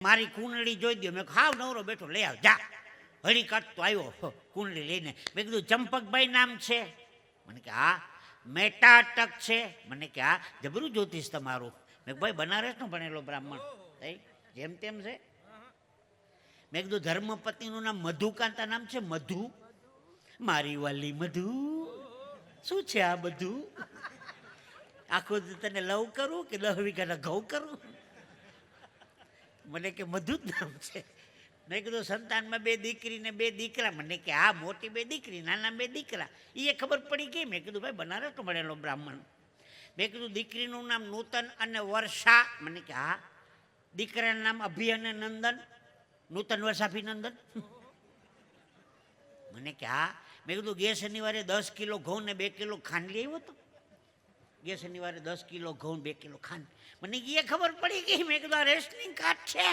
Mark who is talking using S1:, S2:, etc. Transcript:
S1: મારી કુંડળી જોઈ દો. મેં ખાવ નવરો બેઠો લઈ આવ જા. હળી કાઢતો આવ્યો કુંડળી લઈને. મેં કીધું ચંપકભાઈ નામ છે? મને કે હા. મેટાટક છે? મને કે હા. જબરું જ્યોતિષ તમારું. મેં ભાઈ બનારસનો ભણેલો બ્રાહ્મણ જેમ તેમ છે. મેં કીધું ધર્મપત્નીનું નામ મધુકાંતા નામ છે? મધુ? મારી વાલી મધુ, શું છે આ બધું? આખું તને લવ કરું કે 10 વીઘાના ઘઉં કરું? મને કે મધુ જ નામ છે. મેં કીધું સંતાનમાં 2 દીકરી ને 2 દીકરા? મને કે હા, મોટી 2 દીકરી, નાના 2 દીકરા. એ ખબર પડી ગઈ. મેં કીધું ભાઈ બનારસનો ભણેલો બ્રાહ્મણ. મેં કીધું દીકરીનું નામ નૂતન અને વર્ષા? મને કે હા. દીકરાનું નામ અભિ અને નંદન? નૂતન વર્ષાભિનંદન? મને કે હા. મેં કીધું ગે શનિવારે 10 કિલો ઘઉં ને 2 કિલો ખાંડ લઈ આવ્યો હતો? ગે શનિવારે 10 કિલો ઘઉં 2 કિલો ખાંડ. મને એ ખબર પડી ગઈ. મેં કીધું આ રેશનિંગ કાર્ડ છે.